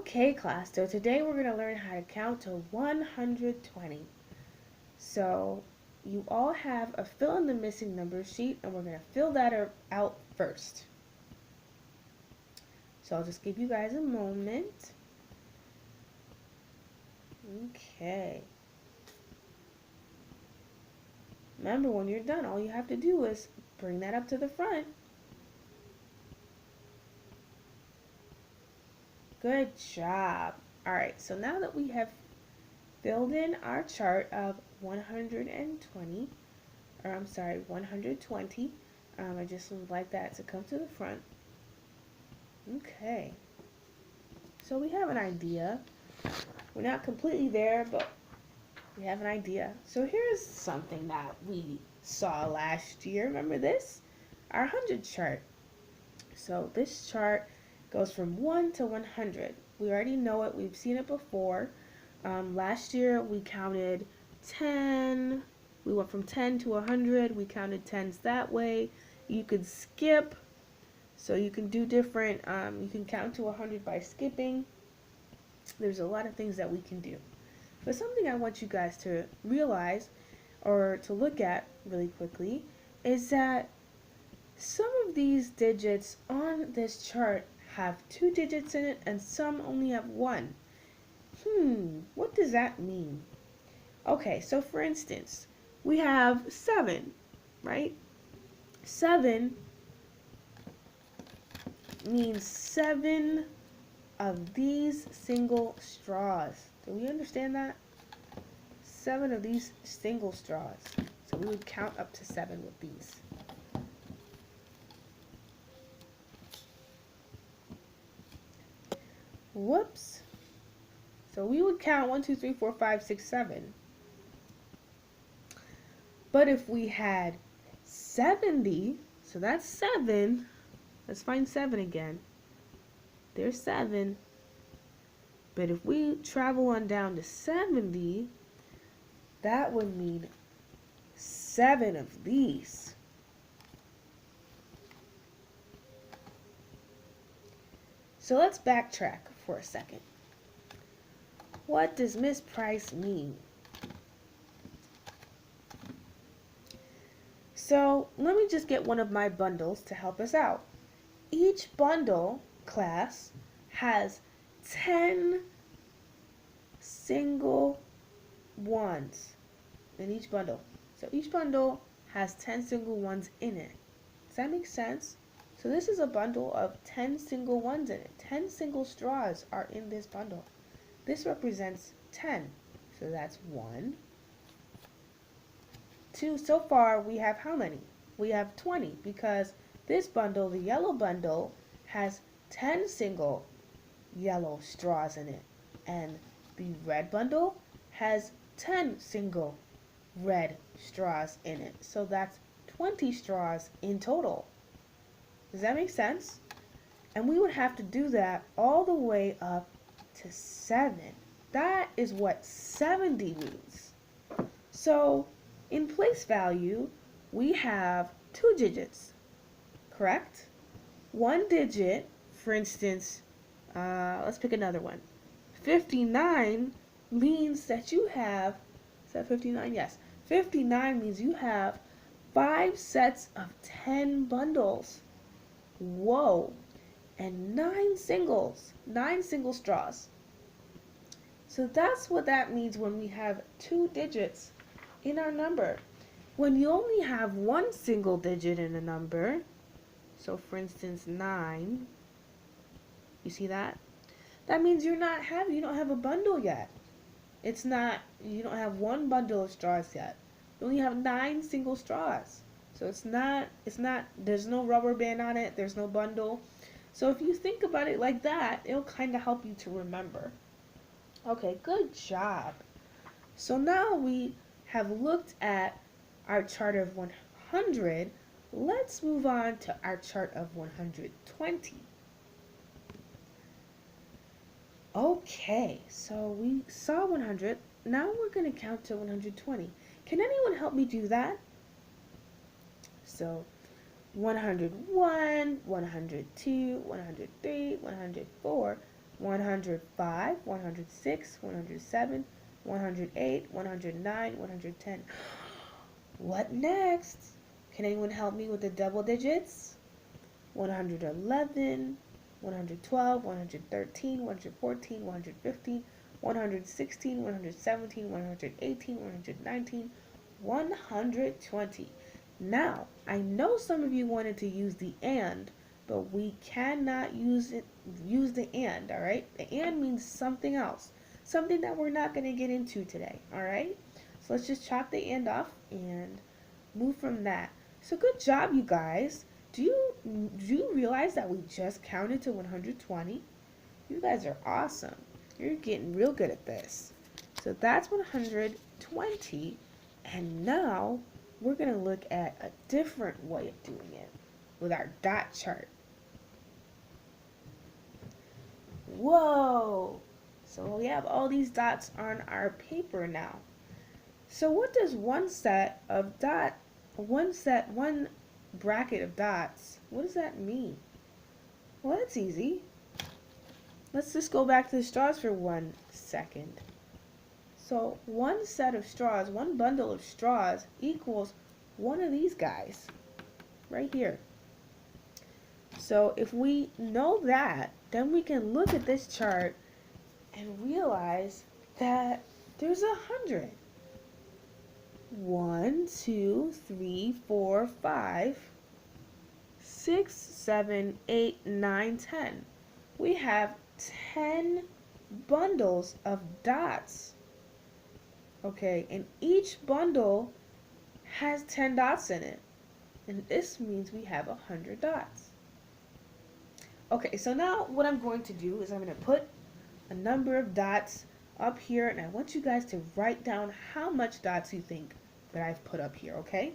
Okay, class, so today we're going to learn how to count to 120. So you all have a fill in the missing numbers sheet, and we're going to fill that out first. So I'll just give you guys a moment. Okay. Remember, when you're done, all you have to do is bring that up to the front. Good job. All right, so now that we have filled in our chart of 120, 120, I just would like that to come to the front. Okay, so we have an idea. We're not completely there, but we have an idea. So here's something that we saw last year. Remember this? Our 100 chart. So this chart goes from 1 to 100. We already know it. We've seen it before. Last year we counted 10. We went from 10 to 100. We counted tens that way. You could skip. So you can do different, you can count to 100 by skipping. There's a lot of things that we can do. But something I want you guys to realize or to look at really quickly is that some of these digits on this chart have 2 digits in it and some only have 1. What does that mean? Okay, so for instance, we have 7, right? 7 means 7 of these single straws. Do we understand that? 7 of these single straws. So we would count up to 7 with these. Whoops. So we would count 1, 2, 3, 4, 5, 6, 7. But if we had 70, so that's 7. Let's find 7 again. There's 7. But if we travel on down to 70, that would mean 7 of these. So let's backtrack for a second. What does Miss Price mean? So let me just get one of my bundles to help us out. Each bundle, class, has 10 single ones in each bundle. So each bundle has 10 single ones in it. Does that make sense? So this is a bundle of 10 single ones in it. 10 single straws are in this bundle. This represents 10. So that's 1, 2. So far we have how many? We have 20 because this bundle, the yellow bundle, has 10 single yellow straws in it. And the red bundle has 10 single red straws in it. So that's 20 straws in total. Does that make sense? And we would have to do that all the way up to 7. That is what 70 means. So in place value, we have 2 digits, correct? 1 digit, for instance, let's pick another one. 59 means that you have, is that 59? Yes. 59 means you have 5 sets of 10 bundles. Whoa. And 9 single straws. So that's what that means when we have 2 digits in our number. When you only have 1 single digit in a number, so for instance 9, you see that? That means you don't have a bundle yet. You don't have 1 bundle of straws yet. You only have 9 single straws. So there's no rubber band on it, there's no bundle. So if you think about it like that, it'll kind of help you to remember. Okay, good job. So now we have looked at our chart of 100. Let's move on to our chart of 120. Okay, so we saw 100. Now we're going to count to 120. Can anyone help me do that? So 101, 102, 103, 104, 105, 106, 107, 108, 109, 110. What next? Can anyone help me with the double digits? 111, 112, 113, 114, 115, 116, 117, 118, 119, 120. Now, I know some of you wanted to use the and, but we cannot use the and, all right? The and means something else, something that we're not going to get into today, all right? So let's just chop the and off and move from that. So good job, you guys. Do you realize that we just counted to 120? You guys are awesome. You're getting real good at this. So that's 120, and now we're going to look at a different way of doing it with our dot chart. Whoa! So we have all these dots on our paper now. So what does one bracket of dots, what does that mean? Well, that's easy. Let's just go back to the straws for 1 second. So one set of straws, one bundle of straws equals one of these guys right here. So if we know that, then we can look at this chart and realize that there's 100. 1, 2, 3, 4, 5, 6, 7, 8, 9, 10. We have 10 bundles of dots. Okay, and each bundle has 10 dots in it. And this means we have 100 dots. Okay, so now what I'm going to do is I'm going to put a number of dots up here, and I want you guys to write down how much dots you think that I've put up here, okay?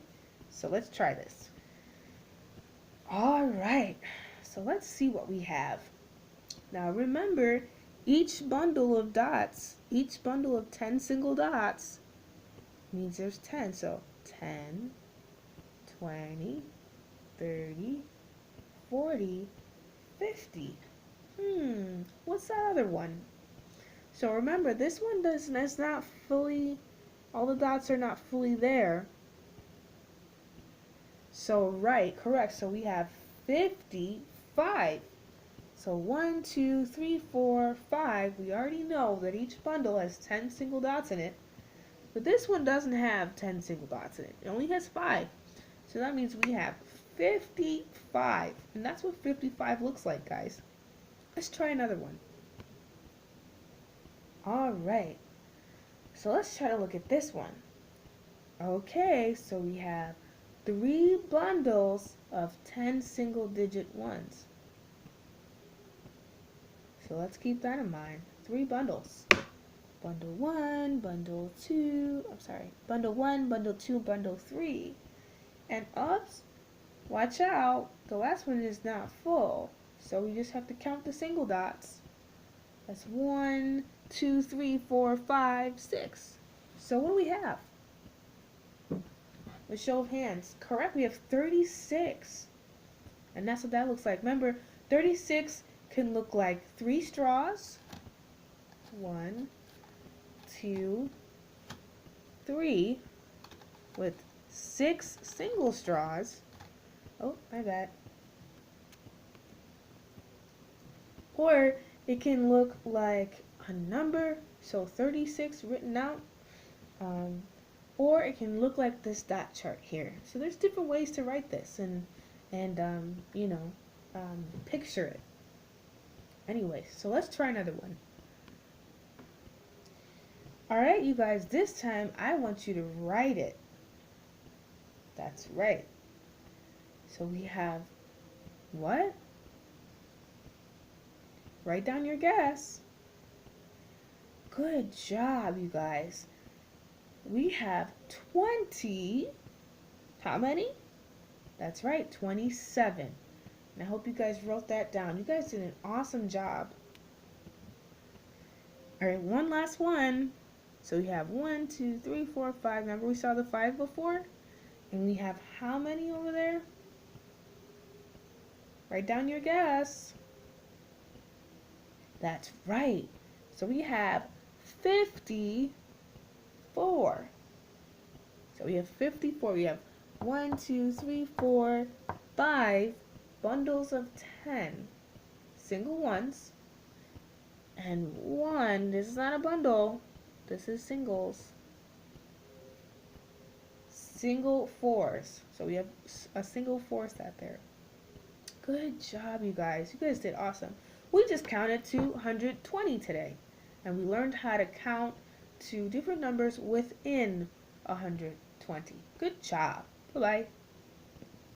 So let's try this. All right, so let's see what we have. Now remember, each bundle of dots, each bundle of 10 single dots means there's 10. So 10, 20, 30, 40, 50. What's that other one? So remember, this one is not fully, all the dots are not fully there. So right, correct. So we have 55. So 1, 2, 3, 4, 5. We already know that each bundle has 10 single dots in it. But this one doesn't have 10 single dots in it. It only has 5. So that means we have 55. And that's what 55 looks like, guys. Let's try another one. Alright. So let's try to look at this one. Okay, so we have 3 bundles of 10 single digit ones. So let's keep that in mind. 3 bundles. Bundle 1, bundle 2, bundle 1, bundle 2, bundle 3. And oops, watch out, the last one is not full. So we just have to count the single dots. That's 1, 2, 3, 4, 5, 6. So what do we have? A show of hands. Correct, we have 36. And that's what that looks like. Remember, 36 can look like 3 straws. 1, 2, 3, with 6 single straws. Oh, my bad. Or it can look like a number, so 36 written out. Or it can look like this dot chart here. So there's different ways to write this and picture it. Anyway, so let's try another one. Alright, you guys, this time I want you to write it. That's right. So we have what? Write down your guess. Good job, you guys. We have 20. How many? That's right, 27. And I hope you guys wrote that down. You guys did an awesome job. Alright, one last one. So we have 1, 2, 3, 4, 5. Remember we saw the 5 before? And we have how many over there? Write down your guess. That's right. So we have 54. So we have 54. We have 1, 2, 3, 4, 5 bundles of 10 single ones, and one, this is not a bundle, this is singles, single fours. So we have a single four set there. Good job, you guys. You guys did awesome. We just counted to 120 today, and we learned how to count to different numbers within 120. Good job. Bye-bye.